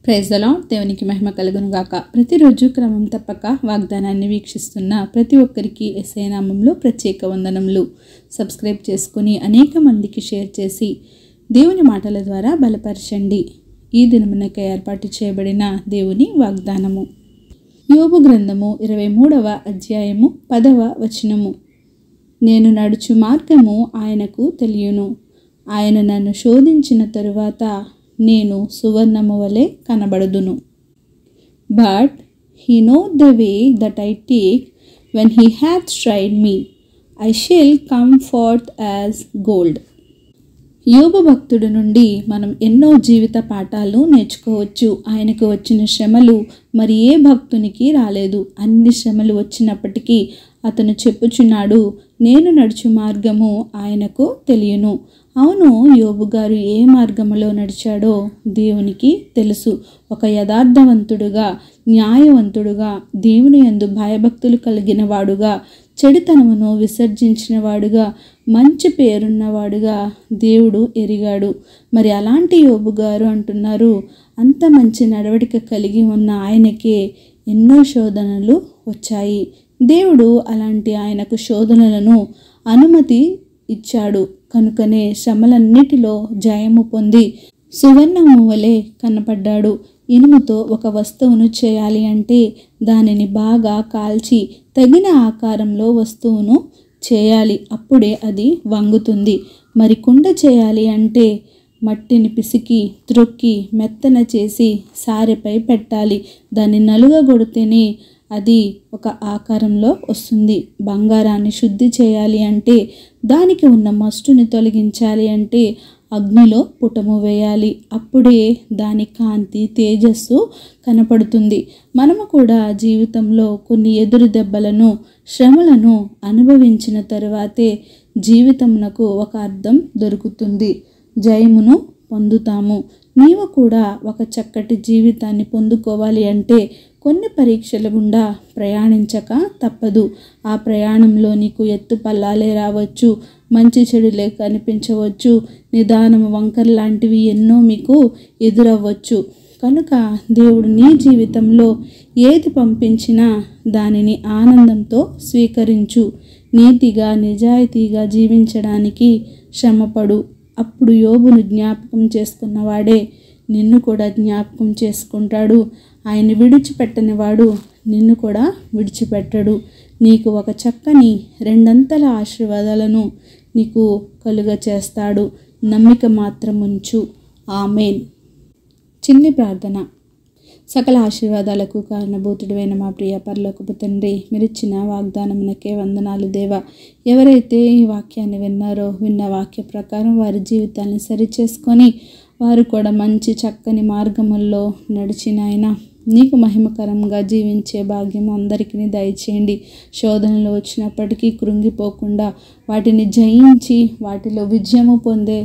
Praise the lord. దేవునికి మహిమ కలుగును గాక. ప్రతిరోజు క్రమం తప్పక వాగ్దానాన్ని వీక్షిస్తున్న ప్రతి ఒక్కరికి యేసయ్య నామములో ప్రత్యేక వందనములు. సబ్స్క్రైబ్ చేసుకుని అనేక మందికి షేర్ చేసి దేవుని మాటల ద్వారా బలపరచండి. ఈ దినమునకై ఏర్పాటు చేయబడిన దేవుని వాగ్దానము యోబు గ్రంథము 23వ అధ్యాయము 10వ వచనము. నేను నడుచు మార్గము ఆయనకు తెలియను. ఆయన నన్ను శోధించిన తరువాత నేను సువర్ణము వలె కనబడుదును. But he know the way that I take when he hath tried me I shall come forth as gold. యోబు భక్తుడి నుండి మనం ఎన్నో జీవిత పాఠాలు నేర్చుకోవచ్చు. ఆయనకు వచ్చిన శ్రమలు మరి ఏ భక్తునికి రాలేదు. అన్ని శ్రమలు వచ్చినప్పటికీ అతను చెప్పుచున్నాడు, నేను నడుచు మార్గము ఆయనకు తెలియను. అవును, యోబు గారు ఏ మార్గములో నడిచాడో దేవునికి తెలుసు. ఒక యథార్థవంతుడుగా, న్యాయవంతుడుగా, దేవుని యందు భయభక్తులు కలిగిన వాడుగా, చెడుతనమును విసర్జించిన వాడుగా, మంచి పేరున్నవాడుగా దేవుడు ఎరిగాడు. మరి అలాంటి యోబు గారు అంటున్నారు, అంత మంచి నడవడిక కలిగి ఉన్న ఆయనకే ఎన్నో శోధనలు వచ్చాయి. దేవుడు అలాంటి ఆయనకు శోధనలను అనుమతి ఇచ్చాడు. కనుకనే శ్రమలన్నిటిలో జయము పొంది సువర్ణము వలె కనపడ్డాడు. ఇనుముతో ఒక వస్తువును చేయాలి అంటే దానిని బాగా కాల్చి తగిన ఆకారంలో వస్తువును చేయాలి. అప్పుడే అది వంగుతుంది. మరి కుండ చేయాలి అంటే మట్టిని పిసికి త్రొక్కి మెత్తన చేసి సారెపై పెట్టాలి. దాన్ని నలుగగొడితేనే అది ఒక ఆకారంలో వస్తుంది. బంగారాన్ని శుద్ధి చేయాలి అంటే, దానికి ఉన్న మస్టుని తొలగించాలి అంటే అగ్నిలో పుటము వేయాలి. అప్పుడే దాని కాంతి, తేజస్సు కనపడుతుంది. మనము కూడా జీవితంలో కొన్ని ఎదురు దెబ్బలను, శ్రమలను అనుభవించిన తరువాతే జీవితమునకు ఒక అర్థం దొరుకుతుంది. జయమును పొందుతాము. నీవు కూడా ఒక చక్కటి జీవితాన్ని పొందుకోవాలి అంటే కొన్ని పరీక్షల గుండా ప్రయాణించక తప్పదు. ఆ ప్రయాణంలో నీకు ఎత్తు పల్లాలే రావచ్చు, మంచి చెడులే కనిపించవచ్చు, నిదానము వంకర లాంటివి ఎన్నో మీకు ఎదురవ్వచ్చు. కనుక దేవుడు నీ జీవితంలో ఏది పంపించినా దానిని ఆనందంతో స్వీకరించు. నీతిగా, నిజాయితీగా జీవించడానికి శ్రమపడు. అప్పుడు యోబును జ్ఞాపకం చేసుకున్నవాడే నిన్ను కూడా జ్ఞాపకం చేసుకుంటాడు. ఆయన విడిచిపెట్టని వాడు నిన్ను కూడా విడిచిపెట్టడు. నీకు ఒక చక్కని రెండంతల ఆశీర్వాదాలను నీకు కలుగ చేస్తాడు. నమ్మిక మాత్రం ఉంచు. ఆమేన్. చిన్ని ప్రార్థన. సకల ఆశీర్వాదాలకు కారణభూతుడైన మా ప్రియ పరలోకపు తండ్రి, మీరిచ్చిన వాగ్దానమునకే వందనాలు దేవా. ఎవరైతే ఈ వాక్యాన్ని విన్నారో, విన్న వాక్య ప్రకారం వారి జీవితాన్ని సరిచేసుకొని వారు కూడా మంచి చక్కని మార్గముల్లో నడిచిన ఆయన నీకు మహిమకరంగా జీవించే భాగ్యం అందరికీ దయచేయండి. శోధనలు వచ్చినప్పటికీ కృంగిపోకుండా వాటిని జయించి వాటిలో విజయము పొందే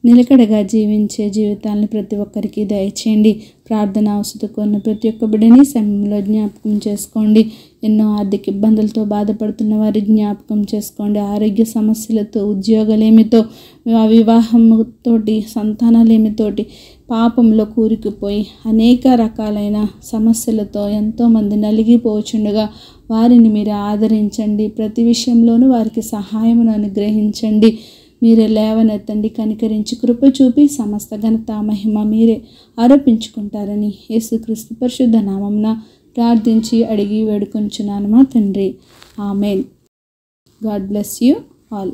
నిలకడగా జీవించే జీవితాలను ప్రతి ఒక్కరికి దయచేయండి. ప్రార్థన అవసరతుకున్న ప్రతి ఒక్క బిడ్డని సమయంలో జ్ఞాపకం చేసుకోండి. ఎన్నో ఆర్థిక ఇబ్బందులతో బాధపడుతున్న వారి జ్ఞాపకం చేసుకోండి. ఆరోగ్య సమస్యలతో, ఉద్యోగాలేమితో, వివాహంతోటి, సంతానాలేమితోటి పాపంలో కూరుకుపోయి అనేక రకాలైన సమస్యలతో ఎంతోమంది నలిగిపోచుండగా వారిని మీరు ఆదరించండి. ప్రతి విషయంలోనూ వారికి సహాయమును అనుగ్రహించండి. మీరే లేవనెత్తండి. కనికరించి కృప చూపి సమస్త ఘనత మహిమ మీరే ఆరోపించుకుంటారని యేసుక్రీస్తు పరిశుద్ధ నామమున ప్రార్థించి అడిగి వేడుకొంచున్నాను మా తండ్రి. Amen. God bless you all.